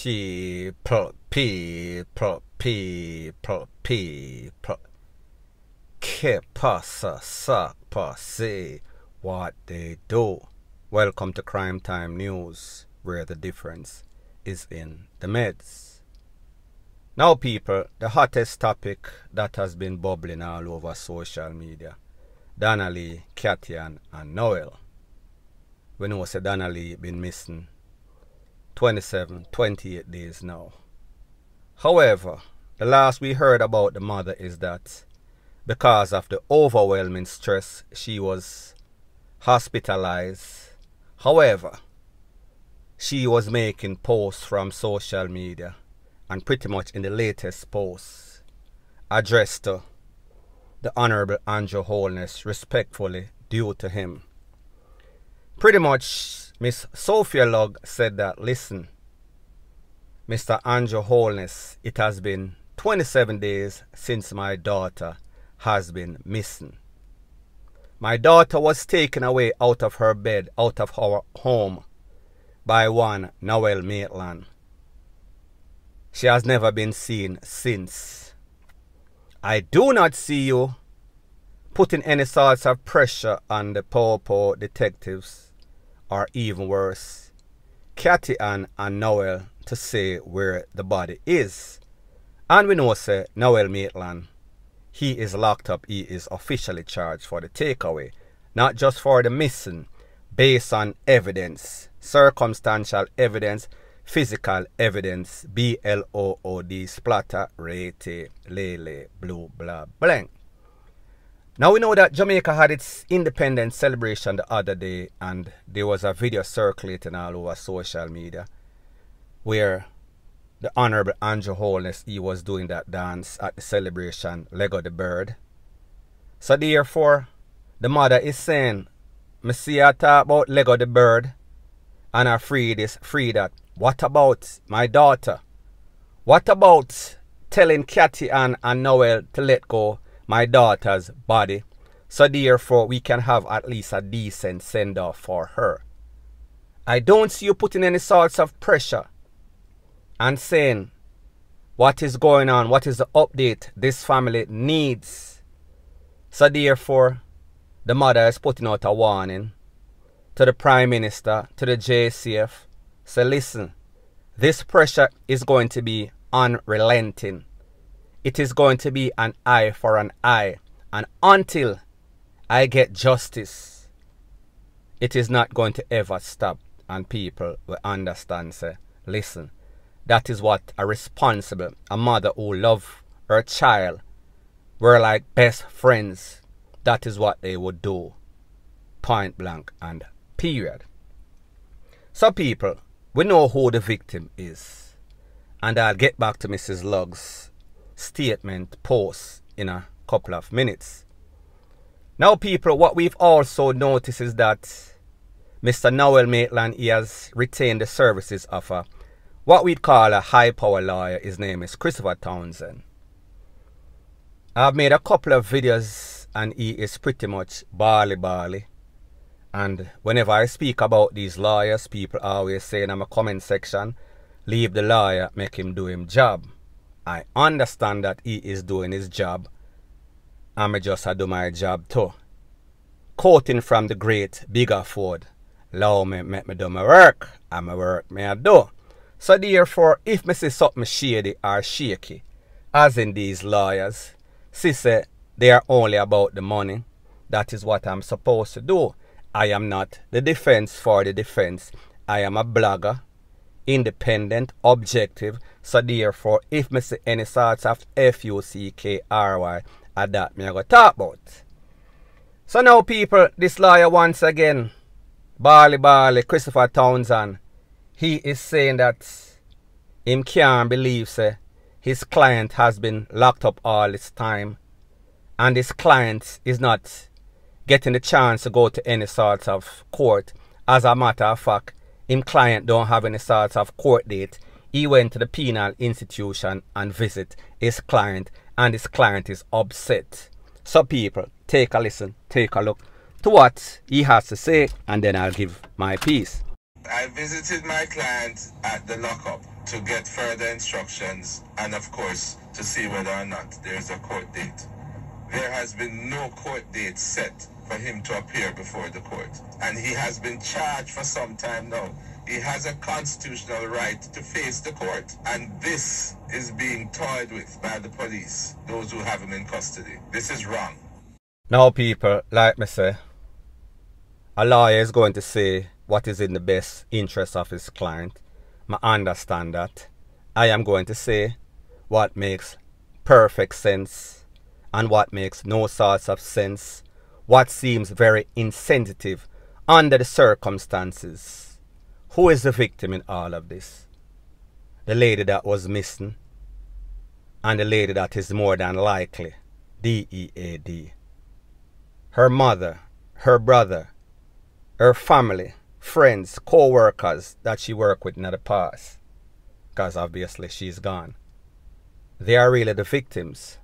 People. Que pasa, sa, say what they do. Welcome to Crime Time News, where the difference is in the meds. Now, people, the hottest topic that has been bubbling all over social media: Donna-lee, and Noel. We know that Donna-lee been missing 28 days now. However, the last we heard about the mother is that because of the overwhelming stress, she was hospitalized. However, she was making posts from social media, and pretty much in the latest post addressed to the Honorable Andrew Holness, respectfully due to him. Pretty much Miss Sophia Lugg said that, listen, Mr. Andrew Holness, it has been 27 days since my daughter has been missing. My daughter was taken away out of her bed, out of our home, by one Noel Maitland. She has never been seen since. I do not see you putting any sorts of pressure on the poor detectives, or even worse, Cathy and Noel, to say where the body is. And we know, say, Noel Maitland, he is locked up. He is officially charged for the takeaway, not just for the missing, based on evidence, circumstantial evidence, physical evidence, BLOOD, splatter, rate, lele, blue, blah, blank. Now we know that Jamaica had its independence celebration the other day, and there was a video circulating all over social media where the Honorable Andrew Holness, he was doing that dance at the celebration, Lego the Bird. So therefore, the mother is saying, me see her talk about Lego the Bird, and I free this, free that. What about my daughter? What about telling Cathy and Noel to let go my daughter's body, so therefore we can have at least a decent send-off for her? I don't see you putting any sorts of pressure and saying what is going on, what is the update this family needs. So therefore, the mother is putting out a warning to the Prime Minister, to the JCF. So listen, this pressure is going to be unrelenting. It is going to be an eye for an eye. And until I get justice, it is not going to ever stop. And people will understand, say, listen, that is what a mother who loves her child, were like best friends, that is what they would do. Point blank and period. So people, we know who the victim is. And I'll get back to Mrs. Lugg's statement post in a couple of minutes. Now people, what we've also noticed is that Mr. Noel Maitland, he has retained the services of what we'd call a high power lawyer. His name is Christopher Townsend. I've made a couple of videos and he is pretty much barley. And whenever I speak about these lawyers, people always say in my comment section, leave the lawyer, make him do his job. I understand that he is doing his job. I just do my job too. Quoting from the great Bigger Ford, allow me, make me do my work, and my work may I do. So therefore, if me see something shady or shaky, as in these lawyers, see say they are only about the money, that is what I'm supposed to do. I am not the defense for the defense. I am a blogger, independent, objective. So therefore, if me see any sorts of FUCKRY, that me I go talk about. So now people, this lawyer once again, barley, Christopher Townsend, he is saying that him can't believe say his client has been locked up all this time, and his client is not getting the chance to go to any sort of court. As a matter of fact, him client don't have any sort of court date. He went to the penal institution and visit his client, and his client is upset. So people, take a listen, take a look to what he has to say, and then I'll give my piece. I visited my client at the lockup to get further instructions and, of course, to see whether or not there is a court date. There has been no court date set for him to appear before the court, and he has been charged for some time now. He has a constitutional right to face the court, and this is being toyed with by the police, those who have him in custody. This is wrong. Now, people, like me say, a lawyer is going to say what is in the best interest of his client. I understand that. I am going to say what makes perfect sense and what makes no sorts of sense, what seems very insensitive under the circumstances. Who is the victim in all of this? The lady that was missing and the lady that is more than likely D-E-A-D. Her mother, her brother, her family, friends, co-workers that she worked with in the past, because obviously she's gone. They are really the victims.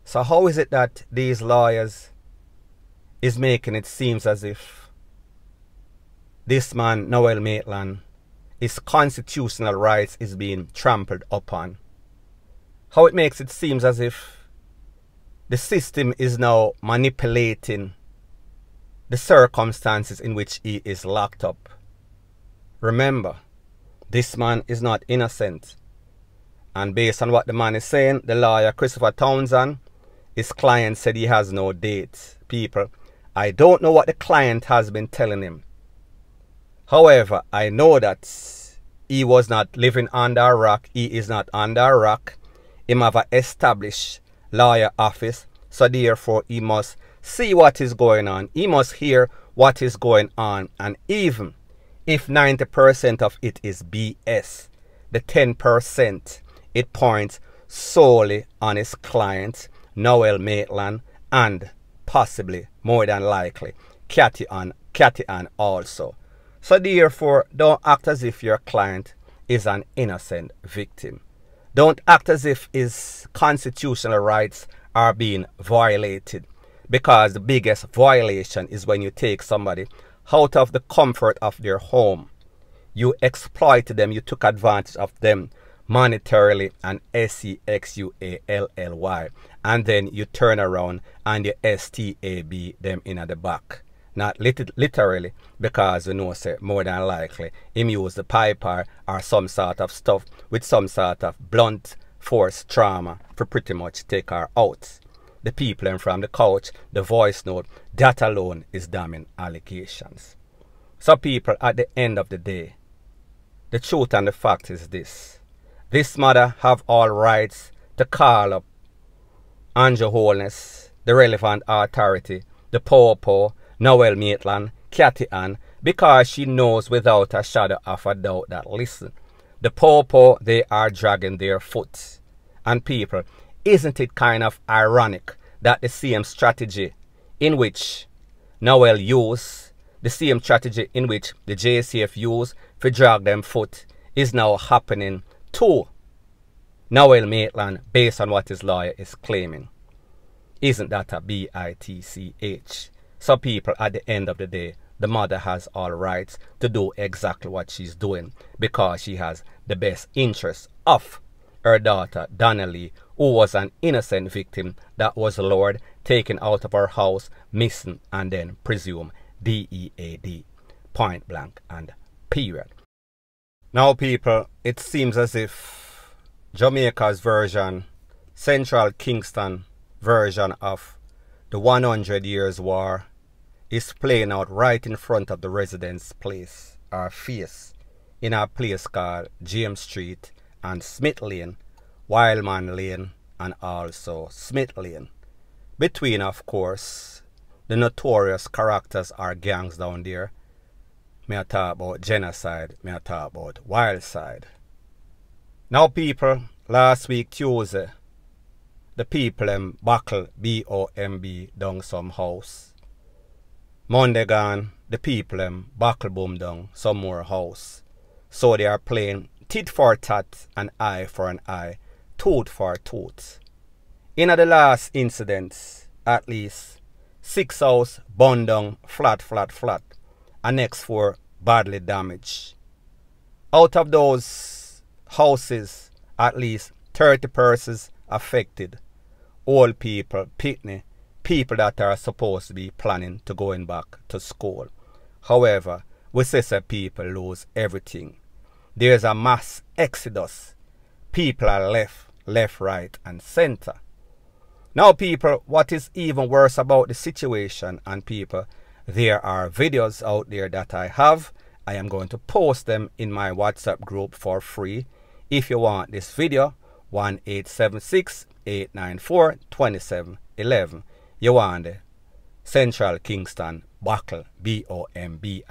So how is it that these lawyers is making it seem as if this man, Noel Maitland, his constitutional rights is being trampled upon? How it makes it seem as if the system is now manipulating the circumstances in which he is locked up. Remember, this man is not innocent. And based on what the man is saying, the lawyer Christopher Townsend, his client said he has no date. People, I don't know what the client has been telling him. However, I know that he was not living under a rock. He is not under a rock. He have an established lawyer office. So therefore, he must see what is going on. He must hear what is going on. And even if 90% of it is BS, the 10%, it points solely on his client, Noel Maitland, and possibly, more than likely, Cathy Ann also. So therefore, don't act as if your client is an innocent victim. Don't act as if his constitutional rights are being violated. Because the biggest violation is when you take somebody out of the comfort of their home. You exploited them, you took advantage of them monetarily and SEXUALLY. And then you turn around and you STAB them in the back. Not literally, because you know, say, more than likely, him use the piper or some sort of stuff with some sort of blunt force trauma for pretty much take her out. The people and from the couch, the voice note, that alone is damning allegations. So people, at the end of the day, the truth and the fact is this. This mother have all rights to call up Andrew Holness, the relevant authority, the Popo, Noel Maitland, Cathy Ann, because she knows without a shadow of a doubt that, listen, the Popo, they are dragging their foot. And people, isn't it kind of ironic that the same strategy in which Noel used, the same strategy in which the JCF used to drag them foot is now happening to Noel Maitland based on what his lawyer is claiming? Isn't that a bitch? So people, at the end of the day, the mother has all rights to do exactly what she's doing because she has the best interest of her daughter, Donna-lee, who was an innocent victim that was lured, taken out of her house, missing, and then presumed DEAD, point blank and period. Now people, it seems as if Jamaica's version, Central Kingston version of the 100 Years War is playing out right in front of the residents' place, or face, in a place called James Street and Smith Lane, Wildman Lane, and also Smith Lane. Between, of course, the notorious characters or gangs down there. May I talk about genocide, may I talk about wild side. Now people, last week Tuesday, the people buckle B-O-M-B down some house. Monday gone, the people buckle boom down some more house. So they are playing tit for tat and eye for an eye, tooth for tooth. In the last incident, at least 6 houses burned down flat, and next 4 badly damaged. Out of those houses, at least 30 persons affected. Old people, picnic, people that are supposed to be planning to going back to school. However, we see some people lose everything. There's a mass exodus. People are left, right, and center. Now, people, what is even worse about the situation, and people, there are videos out there that I have. I am going to post them in my WhatsApp group for free. If you want this video, 1-876-894-2711. You want the Central Kingston Buckle, bombing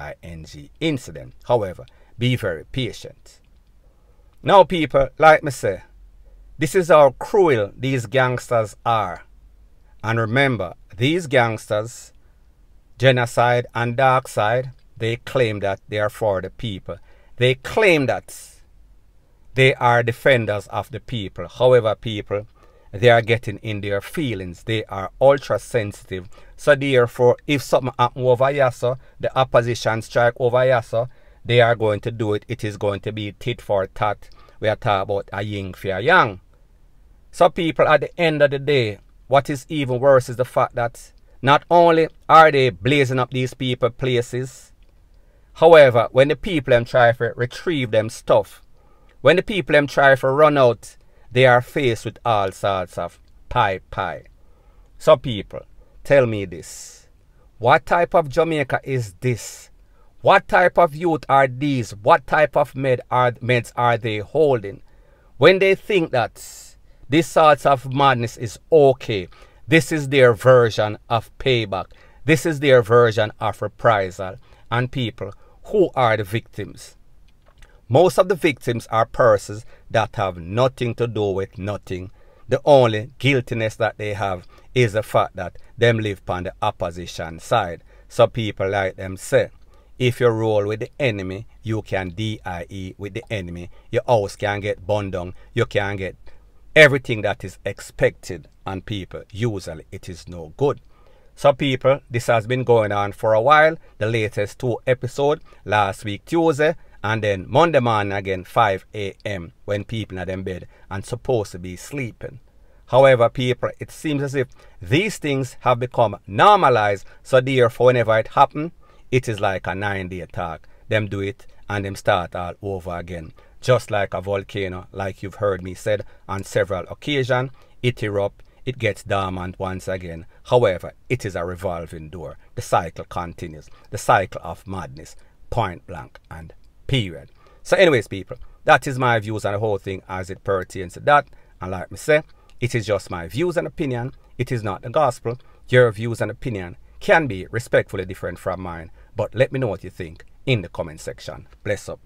incident. However, be very patient. Now, people, like me say, this is how cruel these gangsters are. And remember, these gangsters, genocide and dark side, they claim that they are for the people. They claim that they are defenders of the people. However, people, they are getting in their feelings. They are ultra sensitive. So therefore, if something happens over here, so the opposition strike over here, so they are going to do it. It is going to be tit for tat. We are talking about a yin for a yang. So people, at the end of the day, what is even worse is the fact that not only are they blazing up these people places, however, when the people them try to retrieve them stuff, when the people them try to run out, they are faced with all sorts of pie. So people, tell me this. What type of Jamaica is this? What type of youth are these? What type of meds are they holding? When they think that this sort of madness is okay, this is their version of payback. This is their version of reprisal. And people, who are the victims? Most of the victims are persons that have nothing to do with nothing. The only guiltiness that they have is the fact that them live on the opposition side. So people like them say, if you roll with the enemy, you can DIE with the enemy. Your house can get burned down. You can get everything that is expected. And people, usually it is no good. So people, this has been going on for a while. The latest 2 episodes, last week Tuesday, and then Monday morning again, 5 a.m. when people are in bed and supposed to be sleeping. However, people, it seems as if these things have become normalized. So therefore, whenever it happens, it is like a 9-day talk. Them do it and them start all over again. Just like a volcano, like you've heard me said on several occasions, it erupts, it gets dormant once again. However, it is a revolving door. The cycle continues. The cycle of madness, point blank and period. So anyways, people, that is my views on the whole thing as it pertains to that. And like me say, it is just my views and opinion. It is not the gospel. Your views and opinion can be respectfully different from mine. But let me know what you think in the comment section. Bless up.